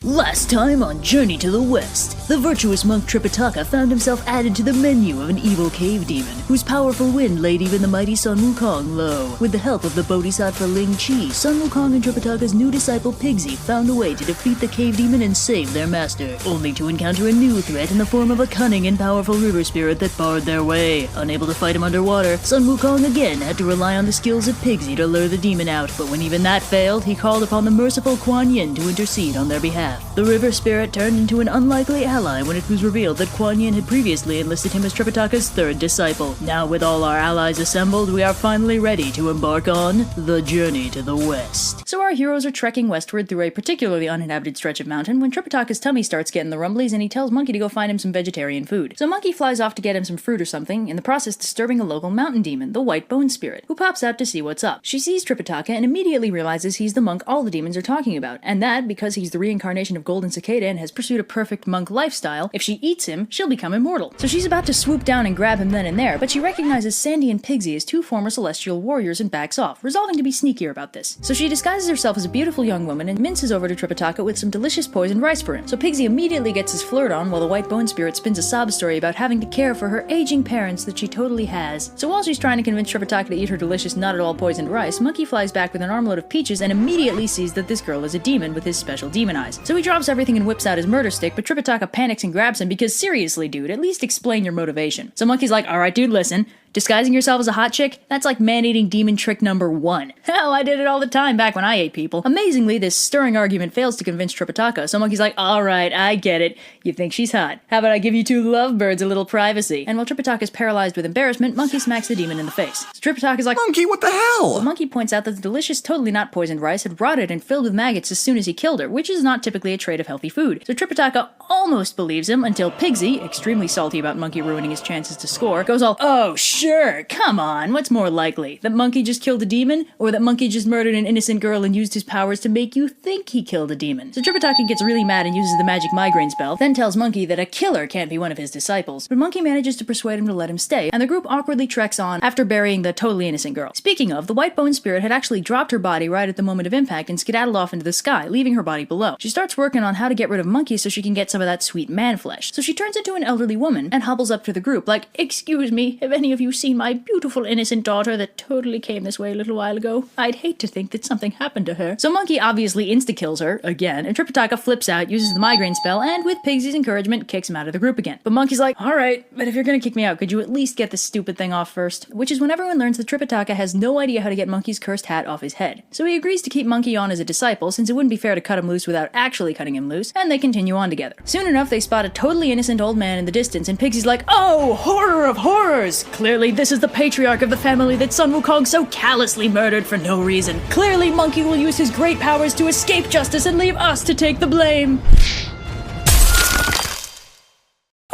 Last time on Journey to the West, the virtuous monk Tripitaka found himself added to the menu of an evil cave demon, whose powerful wind laid even the mighty Sun Wukong low. With the help of the Bodhisattva Ling Chi, Sun Wukong and Tripitaka's new disciple Pigsy found a way to defeat the cave demon and save their master, only to encounter a new threat in the form of a cunning and powerful river spirit that barred their way. Unable to fight him underwater, Sun Wukong again had to rely on the skills of Pigsy to lure the demon out, but when even that failed, he called upon the merciful Kuan Yin to intercede on their behalf. The river spirit turned into an unlikely ally when it was revealed that Kuan Yin had previously enlisted him as Tripitaka's third disciple. Now with all our allies assembled, we are finally ready to embark on the Journey to the West. So our heroes are trekking westward through a particularly uninhabited stretch of mountain when Tripitaka's tummy starts getting the rumblies and he tells Monkey to go find him some vegetarian food. So Monkey flies off to get him some fruit or something, in the process disturbing a local mountain demon, the White Bone Spirit, who pops out to see what's up. She sees Tripitaka and immediately realizes he's the monk all the demons are talking about, and that, because he's the reincarnation of Golden Cicada and has pursued a perfect monk lifestyle, if she eats him, she'll become immortal. So she's about to swoop down and grab him then and there, but she recognizes Sandy and Pigsy as two former celestial warriors and backs off, resolving to be sneakier about this. So she disguises herself as a beautiful young woman and minces over to Tripitaka with some delicious poisoned rice for him. So Pigsy immediately gets his flirt on while the White Bone Spirit spins a sob story about having to care for her aging parents that she totally has. So while she's trying to convince Tripitaka to eat her delicious, not at all poisoned rice, Monkey flies back with an armload of peaches and immediately sees that this girl is a demon with his special demon eyes. So he drops everything and whips out his murder stick, but Tripitaka panics and grabs him because seriously, dude, at least explain your motivation. So Monkey's like, alright dude, listen. Disguising yourself as a hot chick? That's like man-eating demon trick number 1. Hell, I did it all the time back when I ate people. Amazingly, this stirring argument fails to convince Tripitaka, so Monkey's like, alright, I get it. You think she's hot. How about I give you two lovebirds a little privacy? And while Tripitaka's paralyzed with embarrassment, Monkey smacks the demon in the face. So Tripitaka's like, Monkey, what the hell? Well, Monkey points out that the delicious, totally not poisoned rice had rotted and filled with maggots as soon as he killed her, which is not typically a trait of healthy food. So Tripitaka almost believes him until Pigsy, extremely salty about Monkey ruining his chances to score, goes all, oh sure, come on, what's more likely? That Monkey just killed a demon? Or that Monkey just murdered an innocent girl and used his powers to make you think he killed a demon? So Tripitaka gets really mad and uses the magic migraine spell, then tells Monkey that a killer can't be one of his disciples, but Monkey manages to persuade him to let him stay, and the group awkwardly treks on after burying the totally innocent girl. Speaking of, the White Bone Spirit had actually dropped her body right at the moment of impact and skedaddled off into the sky, leaving her body below. She starts working on how to get rid of Monkey so she can get some of that sweet man flesh. So she turns into an elderly woman and hobbles up to the group like, excuse me, have any of you seen my beautiful innocent daughter that totally came this way a little while ago? I'd hate to think that something happened to her. So Monkey obviously insta-kills her, again, and Tripitaka flips out, uses the migraine spell, and with Pigsy's encouragement, kicks him out of the group again. But Monkey's like, alright, but if you're gonna kick me out, could you at least get this stupid thing off first? Which is when everyone learns that Tripitaka has no idea how to get Monkey's cursed hat off his head. So he agrees to keep Monkey on as a disciple, since it wouldn't be fair to cut him loose without actually cutting him loose, and they continue on together. Soon enough, they spot a totally innocent old man in the distance, and Pigsy's like, oh, horror of horrors! Clearly this is the patriarch of the family that Sun Wukong so callously murdered for no reason. Clearly Monkey will use his great powers to escape justice and leave us to take the blame.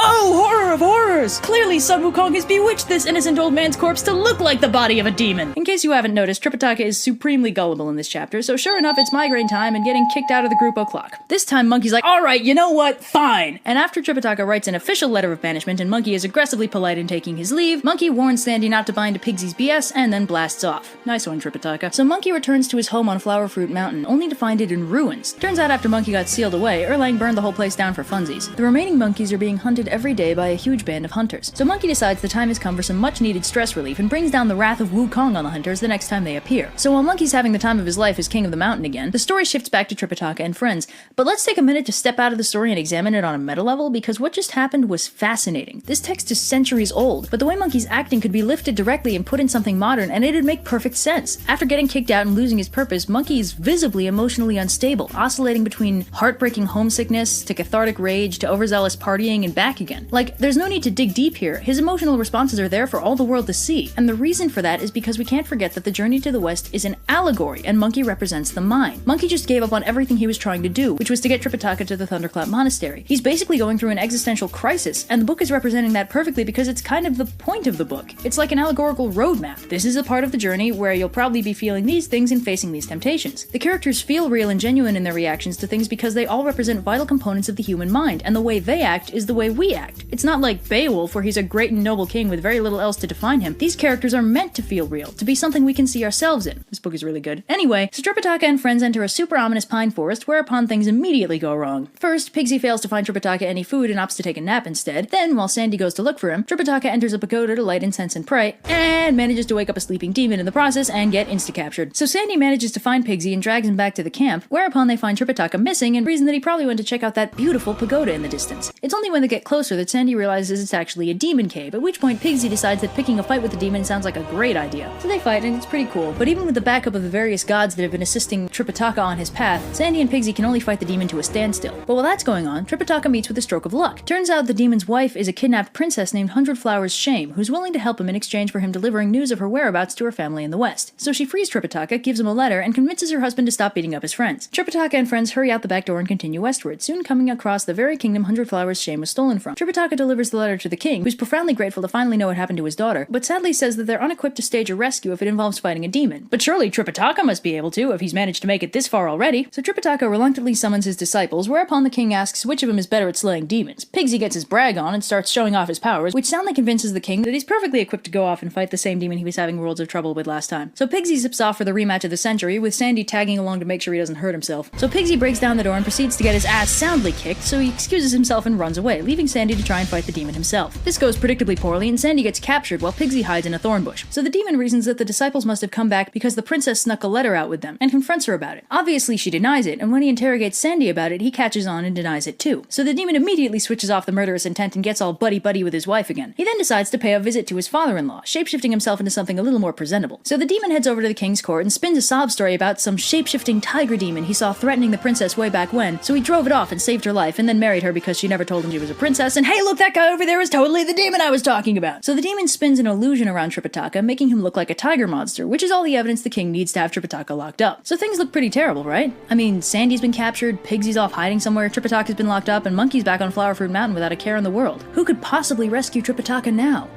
Oh, horror of horrors! Clearly Sun Wukong has bewitched this innocent old man's corpse to look like the body of a demon. In case you haven't noticed, Tripitaka is supremely gullible in this chapter, so sure enough it's migraine time and getting kicked out of the group o'clock. This time Monkey's like, alright, you know what? Fine! And after Tripitaka writes an official letter of banishment and Monkey is aggressively polite in taking his leave, Monkey warns Sandy not to buy into Pigsy's BS and then blasts off. Nice one, Tripitaka. So Monkey returns to his home on Flower Fruit Mountain, only to find it in ruins. Turns out after Monkey got sealed away, Erlang burned the whole place down for funsies. The remaining monkeys are being hunted every day by a huge band of hunters. So Monkey decides the time has come for some much needed stress relief and brings down the wrath of Wukong on the hunters the next time they appear. So while Monkey's having the time of his life as king of the mountain again, the story shifts back to Tripitaka and friends. But let's take a minute to step out of the story and examine it on a meta level, because what just happened was fascinating. This text is centuries old, but the way Monkey's acting could be lifted directly and put in something modern, and it'd make perfect sense. After getting kicked out and losing his purpose, Monkey is visibly emotionally unstable, oscillating between heartbreaking homesickness to cathartic rage to overzealous partying and back again. Like, there's no need to dig deep here. His emotional responses are there for all the world to see. And the reason for that is because we can't forget that the Journey to the West is an allegory, and Monkey represents the mind. Monkey just gave up on everything he was trying to do, which was to get Tripitaka to the Thunderclap Monastery. He's basically going through an existential crisis, and the book is representing that perfectly because it's kind of the point of the book. It's like an allegorical roadmap. This is a part of the journey where you'll probably be feeling these things and facing these temptations. The characters feel real and genuine in their reactions to things because they all represent vital components of the human mind, and the way they act is the way we act. It's not like Beowulf, where he's a great and noble king with very little else to define him. These characters are meant to feel real, to be something we can see ourselves in. This book is really good. Anyway, so Tripitaka and friends enter a super ominous pine forest, whereupon things immediately go wrong. First, Pigsy fails to find Tripitaka any food and opts to take a nap instead. Then, while Sandy goes to look for him, Tripitaka enters a pagoda to light incense and pray, and manages to wake up a sleeping demon in the process and get insta-captured. So Sandy manages to find Pigsy and drags him back to the camp, whereupon they find Tripitaka missing and reason that he probably went to check out that beautiful pagoda in the distance. It's only when they get closer that Sandy realizes it's actually a demon cave, at which point Pigsy decides that picking a fight with the demon sounds like a great idea. So they fight and it's pretty cool, but even with the backup of the various gods that have been assisting Tripitaka on his path, Sandy and Pigsy can only fight the demon to a standstill. But while that's going on, Tripitaka meets with a stroke of luck. Turns out the demon's wife is a kidnapped princess named Hundred Flowers Shame, who's willing to help him in exchange for him delivering news of her whereabouts to her family in the West. So she frees Tripitaka, gives him a letter, and convinces her husband to stop beating up his friends. Tripitaka and friends hurry out the back door and continue westward, soon coming across the very kingdom Hundred Flowers Shame was stolen from. Tripitaka delivers the letter to the king, who's profoundly grateful to finally know what happened to his daughter, but sadly says that they're unequipped to stage a rescue if it involves fighting a demon. But surely Tripitaka must be able to, if he's managed to make it this far already. So Tripitaka reluctantly summons his disciples, whereupon the king asks which of them is better at slaying demons. Pigsy gets his brag on and starts showing off his powers, which soundly convinces the king that he's perfectly equipped to go off and fight the same demon he was having worlds of trouble with last time. So Pigsy zips off for the rematch of the century, with Sandy tagging along to make sure he doesn't hurt himself. So Pigsy breaks down the door and proceeds to get his ass soundly kicked, so he excuses himself and runs away, leaving Sandy to try and fight the demon himself. This goes predictably poorly, and Sandy gets captured while Pigsy hides in a thorn bush. So the demon reasons that the disciples must have come back because the princess snuck a letter out with them, and confronts her about it. Obviously she denies it, and when he interrogates Sandy about it, he catches on and denies it too. So the demon immediately switches off the murderous intent and gets all buddy-buddy with his wife again. He then decides to pay a visit to his father-in-law, shapeshifting himself into something a little more presentable. So the demon heads over to the king's court and spins a sob story about some shapeshifting tiger demon he saw threatening the princess way back when, so he drove it off and saved her life and then married her because she never told him she was a princess, and hey look, that guy over there is totally the demon I was talking about! So the demon spins an illusion around Tripitaka, making him look like a tiger monster, which is all the evidence the king needs to have Tripitaka locked up. So things look pretty terrible, right? I mean, Sandy's been captured, Pigsy's off hiding somewhere, Tripitaka's been locked up, and Monkey's back on Flower Fruit Mountain without a care in the world. Who could possibly rescue Tripitaka now?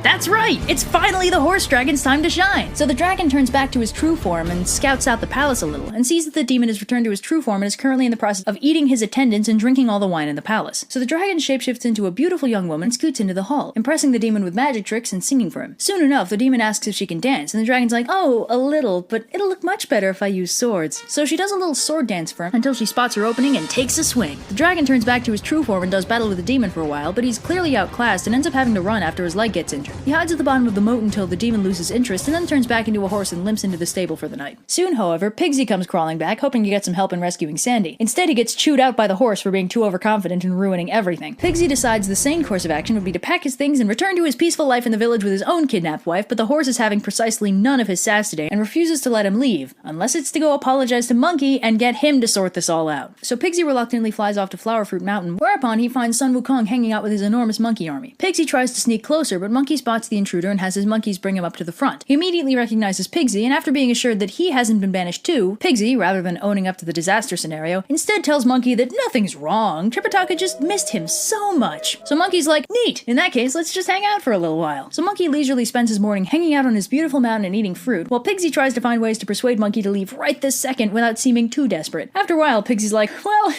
That's right! It's finally the horse dragon's time to shine! So the dragon turns back to his true form and scouts out the palace a little, and sees that the demon has returned to his true form and is currently in the process of eating his attendants and drinking all the wine in the palace. So the dragon shapeshifts into a beautiful young woman and scoots into the hall, impressing the demon with magic tricks and singing for him. Soon enough, the demon asks if she can dance, and the dragon's like, oh, a little, but it'll look much better if I use swords. So she does a little sword dance for him until she spots her opening and takes a swing. The dragon turns back to his true form and does battle with the demon for a while, but he's clearly outclassed and ends up having to run after his leg gets injured. He hides at the bottom of the moat until the demon loses interest and then turns back into a horse and limps into the stable for the night. Soon, however, Pigsy comes crawling back, hoping to get some help in rescuing Sandy. Instead, he gets chewed out by the horse for being too overconfident and ruining everything. Pigsy decides the sane course of action would be to pack his things and return to his peaceful life in the village with his own kidnapped wife, but the horse is having precisely none of his sass today and refuses to let him leave, unless it's to go apologize to Monkey and get him to sort this all out. So Pigsy reluctantly flies off to Flower Fruit Mountain, whereupon he finds Sun Wukong hanging out with his enormous monkey army. Pigsy tries to sneak closer, but Monkey spots the intruder and has his monkeys bring him up to the front. He immediately recognizes Pigsy, and after being assured that he hasn't been banished too, Pigsy, rather than owning up to the disaster scenario, instead tells Monkey that nothing's wrong, Tripitaka just missed him so much. So Monkey's like, neat, in that case, let's just hang out for a little while. So Monkey leisurely spends his morning hanging out on his beautiful mountain and eating fruit, while Pigsy tries to find ways to persuade Monkey to leave right this second without seeming too desperate. After a while, Pigsy's like, well,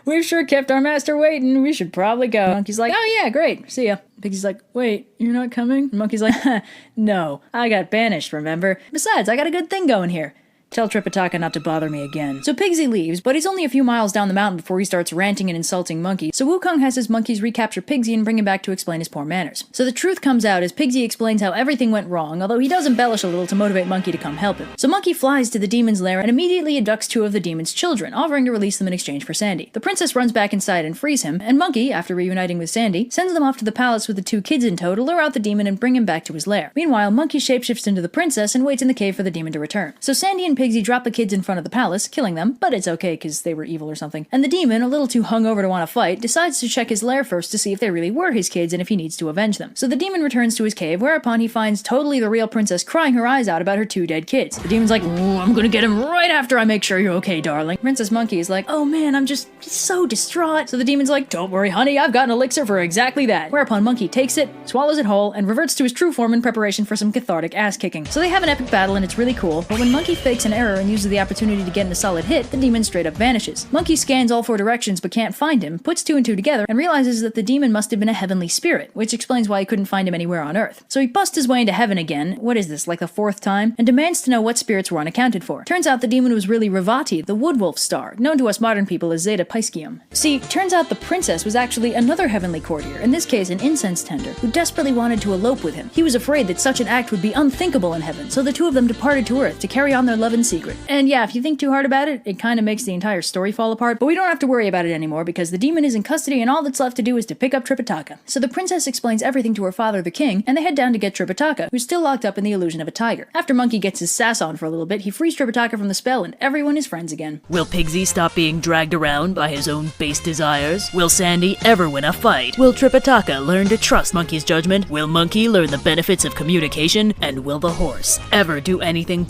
we've sure kept our master waiting, we should probably go. Monkey's like, oh yeah, great, see ya. Pigsy's like, wait, you're not coming? And Monkey's like, no, I got banished, remember? Besides, I got a good thing going here. Tell Tripitaka not to bother me again. So Pigsy leaves, but he's only a few miles down the mountain before he starts ranting and insulting Monkey, so Wukong has his monkeys recapture Pigsy and bring him back to explain his poor manners. So the truth comes out as Pigsy explains how everything went wrong, although he does embellish a little to motivate Monkey to come help him. So Monkey flies to the demon's lair and immediately abducts two of the demon's children, offering to release them in exchange for Sandy. The princess runs back inside and frees him, and Monkey, after reuniting with Sandy, sends them off to the palace with the two kids in tow to lure out the demon and bring him back to his lair. Meanwhile, Monkey shapeshifts into the princess and waits in the cave for the demon to return. So Sandy and Pigsy drop the kids in front of the palace, killing them, but it's okay because they were evil or something. And the demon, a little too hungover to want to fight, decides to check his lair first to see if they really were his kids and if he needs to avenge them. So the demon returns to his cave, whereupon he finds totally the real princess crying her eyes out about her two dead kids. The demon's like, ooh, I'm gonna get him right after I make sure you're okay, darling. Princess Monkey is like, oh man, I'm just so distraught. So the demon's like, don't worry, honey, I've got an elixir for exactly that. Whereupon Monkey takes it, swallows it whole, and reverts to his true form in preparation for some cathartic ass kicking. So they have an epic battle and it's really cool, but when Monkey fakes an an error and uses the opportunity to get in a solid hit, the demon straight up vanishes. Monkey scans all 4 directions but can't find him, puts 2 and 2 together, and realizes that the demon must have been a heavenly spirit, which explains why he couldn't find him anywhere on Earth. So he busts his way into heaven again, what is this, like the 4th time, and demands to know what spirits were unaccounted for. Turns out the demon was really Ravati, the woodwolf star, known to us modern people as Zeta Piscium. See, turns out the princess was actually another heavenly courtier, in this case an incense tender, who desperately wanted to elope with him. He was afraid that such an act would be unthinkable in heaven, so the 2 of them departed to Earth to carry on their love in secret. And yeah, if you think too hard about it, it kinda makes the entire story fall apart, but we don't have to worry about it anymore because the demon is in custody and all that's left to do is to pick up Tripitaka. So the princess explains everything to her father the king, and they head down to get Tripitaka, who's still locked up in the illusion of a tiger. After Monkey gets his sass on for a little bit, he frees Tripitaka from the spell and everyone is friends again. Will Pigsy stop being dragged around by his own base desires? Will Sandy ever win a fight? Will Tripitaka learn to trust Monkey's judgment? Will Monkey learn the benefits of communication? And will the horse ever do anything